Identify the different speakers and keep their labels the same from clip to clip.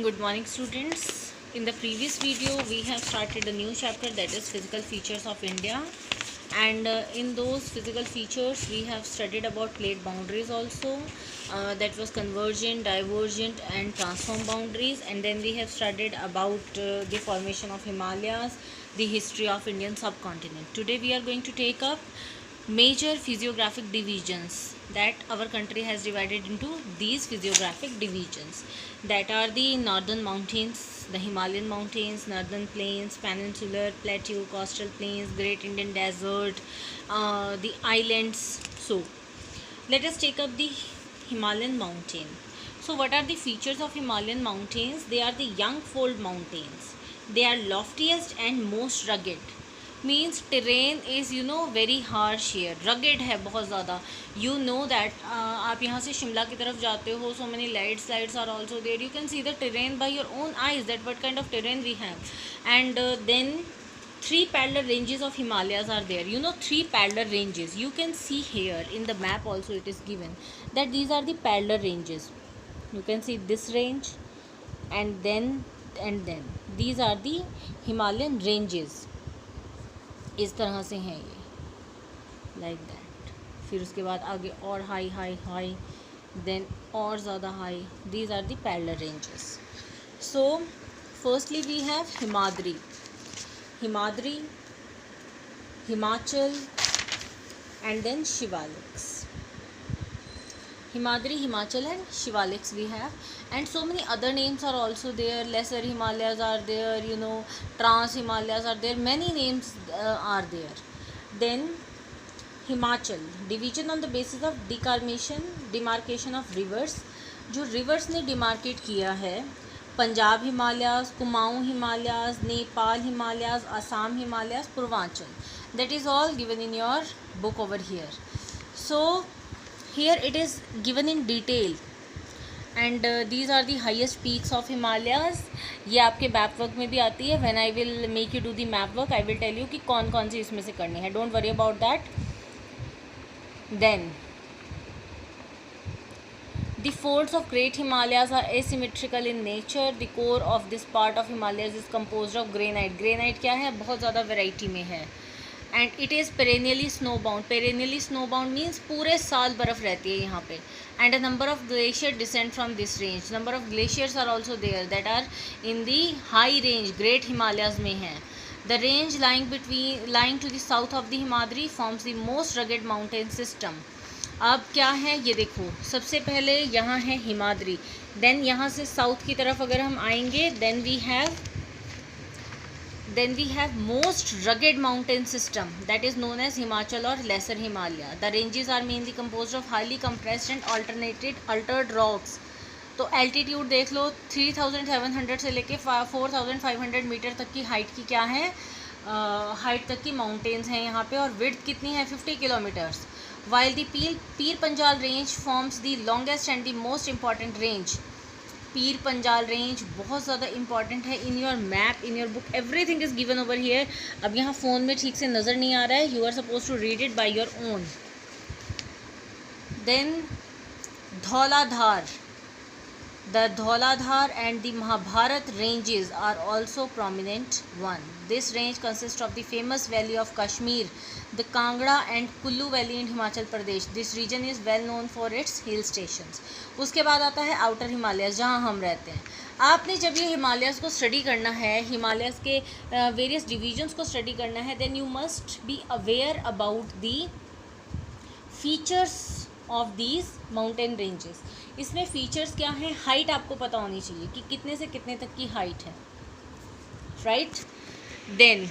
Speaker 1: Good morning, students. In the previous video we have started a new chapter, that is physical features of India, and in those physical features we have studied about plate boundaries also, that was convergent, divergent and transform boundaries, and then we have studied about the formation of Himalayas, the history of Indian subcontinent. Today we are going to take up major physiographic divisions that our country has divided into these physiographic divisions, that are the northern mountains, the Himalayan mountains, northern plains, peninsular, plateau, coastal plains, great Indian desert, the islands. So let us take up the Himalayan mountain. So what are the features of Himalayan mountains? They are the young fold mountains. They are loftiest and most rugged. Means terrain is very harsh here, rugged है बहुत ज़्यादा. You know that आप यहाँ से शिमला की तरफ जाते हो, so many lights are also there, you can see the terrain by your own eyes that what kind of terrain we have. And then 3 parallel ranges of Himalayas are there. 3 parallel ranges. You can see here in the map also it is given that these are the parallel ranges. You can see this range and then these are the Himalayan ranges. इस तरह से हैं ये, like that. फिर उसके बाद आगे और हाई हाई हाई, देन और ज़्यादा high. These are the parallel ranges. So firstly we have Himadri, Himachal and then Shivaliks. Himadri, Himachal and Shivaliks we have, and so many other names are also there. Lesser Himalayas are there, Trans Himalayas are there, many names are there. Then Himachal, division on the basis of demarcation of rivers. जो rivers ने demarcate किया है, Punjab Himalayas, Kumaon Himalayas, Nepal Himalayas, Assam Himalayas, Purvanchal. That is all given in your book over here. So here it is given in detail, and these are the highest peaks of Himalayas. ये आपके map work में भी आती है. When I will make you do the map work, I will tell you कि कौन कौन सी इसमें से करनी है. Don't worry about that. Then the folds of Great Himalayas are asymmetrical in nature. The core of this part of Himalayas is composed of granite. Granite क्या है? बहुत ज़्यादा वेराइटी में है. And it is perennially snow bound. Perennially snow bound means पूरे साल बर्फ़ रहती है यहाँ पे. And a number of glacier descend from this range. Number of glaciers are also there that are in the high range, great Himalayas में है. The range lying to the south of the Himadri forms the most rugged mountain system. अब क्या है ये देखो, सबसे पहले यहाँ है हिमाद्री, देन यहाँ से साउथ की तरफ अगर हम आएंगे then we have most rugged mountain system that is known as Himachal or Lesser Himalaya. The ranges are mainly composed of highly compressed and altered rocks. तो altitude देख लो, 3700 से लेके 4500 मीटर तक की हाइट की क्या है, हाइट तक की माउंटेन्स हैं यहाँ पे. और विड्थ कितनी है, 50 kilometres. while the Pir Panjal range forms the longest and the most important range. Pir Panjal range बहुत ज़्यादा इंपॉर्टेंट है. In your map, in your book, everything is given over here. अब यहाँ फ़ोन में ठीक से नज़र नहीं आ रहा है, you are suppose to read it by your own. Then Dhauladhar, the Dhauladhar and the Mahabharat ranges are also prominent one. This range consists of the famous valley of Kashmir, the Kangra and Kullu valley in Himachal Pradesh. This region is well known for its hill stations. उसके बाद आता है outer Himalayas, जहाँ हम रहते हैं. आपने जब ये हिमालयस को स्टडी करना है, हिमालयस के वेरियस डिविजन्स को स्टडी करना है, then you must be aware about the features of these mountain ranges. इसमें फीचर्स क्या हैं, हाइट आपको पता होनी चाहिए कि कितने से कितने तक की हाइट है, right. Then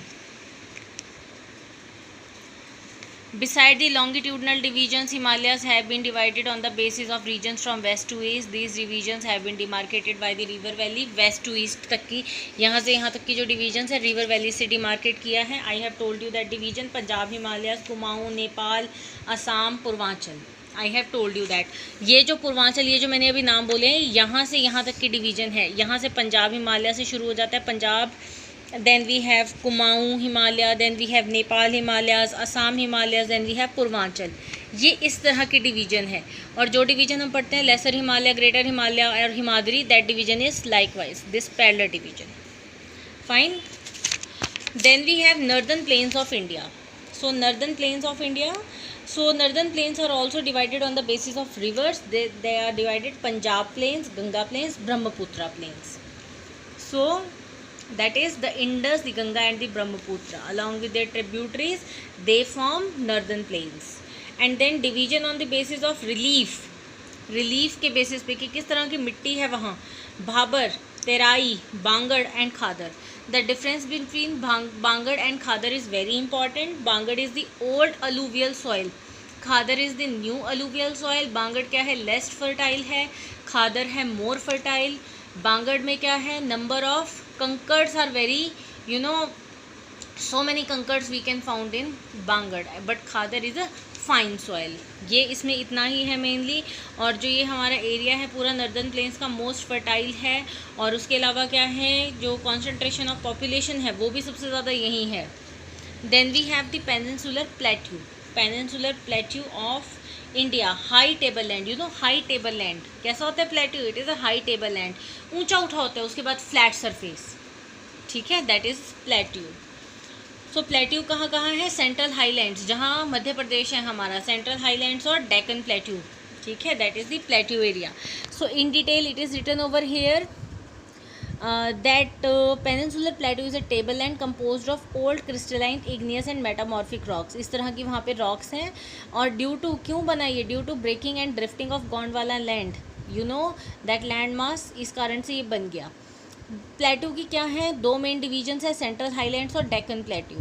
Speaker 1: beside the longitudinal divisions, Himalayas have been divided on the basis of regions from west to east. These divisions have been demarcated by the river valley. west to east तक की, यहाँ से यहाँ तक की जो divisions है river valley से demarcate किया है. I have told you that division Punjab Himalayas, Kumaon, Nepal, Assam, Purvanchal. I have told you that ये जो पूर्वांचल, ये जो मैंने अभी नाम बोले हैं, यहाँ से यहाँ तक की डिवीज़न है. यहाँ से पंजाब हिमालय से शुरू हो जाता है, Punjab then we have Kumaon Himalaya, then we have Nepal Himalayas, Assam Himalayas, then we have Purvanchal. ये इस तरह की डिवीजन है. और जो डिवीजन हम पढ़ते हैं लेसर हिमालय, ग्रेटर हिमालय और Himadri, that division is likewise this parallel division. Fine. Then we have northern plains of India. So northern plains of India. So northern plains are also divided on the basis of rivers. They are divided Punjab plains, Ganga plains, Brahmaputra plains. So that is the Indus, the Ganga and the Brahmaputra. Along with their tributaries, they form northern plains. And then division on the basis of relief. Relief के basis पे कि किस तरह की मिट्टी है वहाँ. Bhabar, Terai, Bangar and Khadar. The difference between Bangar and Khadar is very important. Bangar is the old alluvial soil, Khadar is the new alluvial soil. Bangar क्या है, लेस फर्टाइल है. खादर है मोर फर्टाइल. बांगड़ में क्या है, number of concords are very, you know, so many concords we can found in Bangar, but Khadar is a fine soil. ये इसमें इतना ही है मेनली. और जो ये हमारा एरिया है पूरा नॉर्दर्न प्लेन्स का मोस्ट फर्टाइल है. और उसके अलावा क्या है, जो कॉन्सेंट्रेशन ऑफ पॉपुलेशन है वो भी सबसे ज़्यादा यहीं है. Then we have the peninsular plateau. Peninsular plateau of India, high table land. You know high table land कैसा होता है plateau, it is a high table land. ऊंचा उठा होता है, उसके बाद फ्लैट सरफेस. ठीक है, that is plateau. So plateau कहाँ कहाँ है, सेंट्रल हाईलैंड्स जहाँ मध्य प्रदेश है हमारा, सेंट्रल हाईलैंड्स और डेक्कन प्लेट्यू. ठीक है, that is the plateau area. So in detail it is written over here that peninsular plateau is a tableland composed of old crystalline, igneous and metamorphic rocks. इस तरह की वहाँ पे rocks हैं. और ड्यू टू, क्यों बना ये, due to breaking and drifting of Gondwana land, you know that land mass, इस कारण से ये बन गया. प्लेट्यू की क्या है, दो मेन डिवीजन्स है, सेंट्रल हाईलैंड्स और Deccan plateau.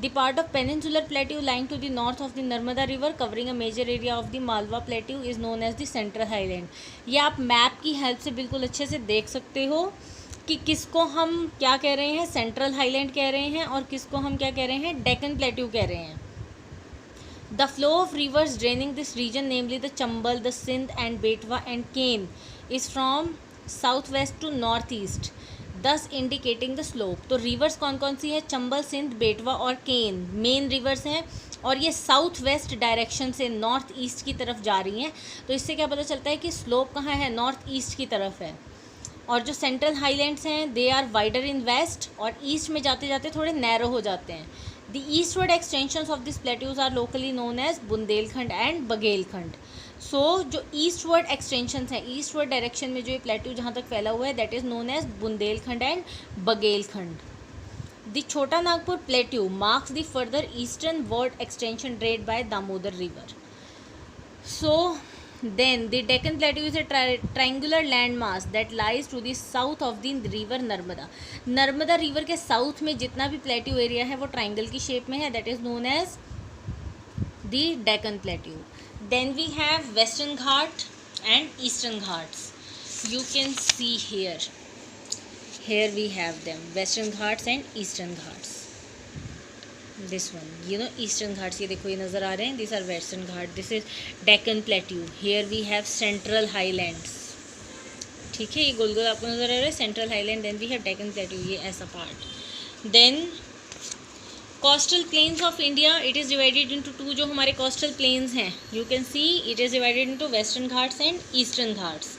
Speaker 1: The part of peninsular plateau lying to the north of the Narmada river covering a major area of the Malwa plateau is known as the central highland. ये आप map की help से बिल्कुल अच्छे से देख सकते हो कि किसको हम क्या कह रहे हैं, सेंट्रल हाईलैंड कह रहे हैं, और किसको हम क्या कह रहे हैं, डेक्कन प्लेट्यू कह रहे हैं. The flow of rivers draining this region, namely the Chambal, the Sindh and Betwa and Ken, is from southwest to northeast, thus indicating the slope. तो रिवर्स कौन कौन सी है, चंबल, सिंध, बेटवा और केन मेन रिवर्स हैं. और ये साउथ वेस्ट डायरेक्शन से नॉर्थ ईस्ट की तरफ जा रही हैं. तो इससे क्या पता चलता है कि स्लोप कहाँ है, नॉर्थ ईस्ट की तरफ है. और जो सेंट्रल हाईलैंड्स हैं they are wider in west, और ईस्ट में जाते जाते थोड़े नैरो हो जाते हैं. The eastward extensions of this plateaus are locally known as Bundelkhand and Baghelkhand. So जो ईस्टवर्ड एक्सटेंशंस हैं, ईस्टवर्ड डायरेक्शन में जो ये प्लेट्यू जहाँ तक फैला हुआ है, that is known as Bundelkhand and Baghelkhand. The Chota Nagpur plateau marks the further eastward extension drained by Damodar river. So then the Deccan Plateau is a triangular landmass that lies to the south of the river Narmada. Narmada river के south में जितना भी plateau area है वो triangle की shape में है, that is known as the Deccan plateau. Then we have Western Ghat and Eastern Ghats. You can see here. Here we have them, Western Ghats and Eastern Ghats. This one, you know, Eastern Ghats, ये देखो ये नज़र आ रहे हैं, these are Western Ghat. This is Deccan Plateau. Here we have Central Highlands. ठीक है, ये गोल गोल आपको नज़र आ रहा है Central Highland. Then we have Deccan Plateau, ये ऐसा part. Then coastal plains of India, it is divided into two. जो हमारे coastal plains हैं, you can see it is divided into Western Ghats and Eastern Ghats.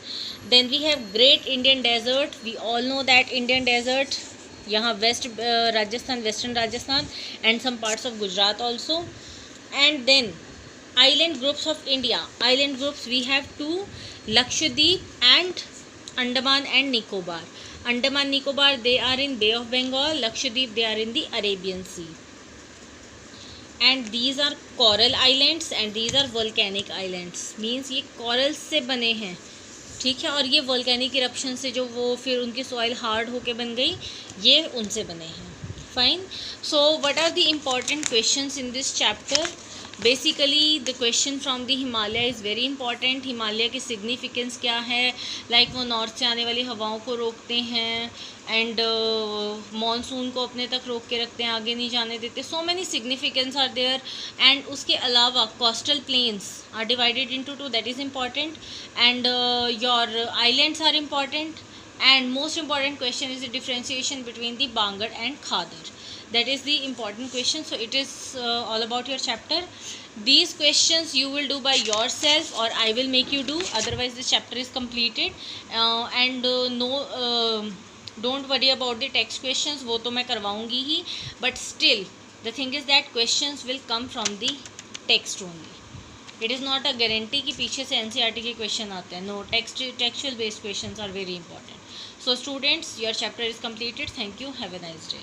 Speaker 1: Then we have Great Indian Desert. We all know that Indian Desert, यहाँ west Rajasthan, western Rajasthan and some parts of Gujarat also. And then island groups of India. Island groups we have two, Lakshadweep and Andaman and Nicobar. Andaman Nicobar they are in Bay of Bengal, Lakshadweep they are in the Arabian Sea. And these are coral islands and these are volcanic islands. Means ये corals से बने हैं, ठीक है, और ये volcanic eruption से जो वो फिर उनकी सॉइल हार्ड होके बन गई, ये उनसे बने हैं. Fine. So what are the important questions in this chapter. Basically the question from the Himalaya is very important. Himalaya की सिग्निफिकेंस क्या है, लाइक वो नॉर्थ से आने वाली हवाओं को रोकते हैं एंड मॉनसून को अपने तक रोक के रखते हैं, आगे नहीं जाने देते. So many significance are there. And उसके अलावा coastal plains are divided into two, that is important. And your islands are important. And most important question is the differentiation between the Bangar and Khadar. That is the important question. So it is all about your chapter. These questions you will do by yourself or I will make you do. Otherwise this chapter is completed. And no, don't worry about the text questions. वो तो मैं करवाऊँगी ही. But still the thing is that questions will come from the text only. It is not a guarantee कि पीछे से NCERT के question आते हैं. No, textual based question are very important. So students, your chapter is completed. Thank you. Have a nice day.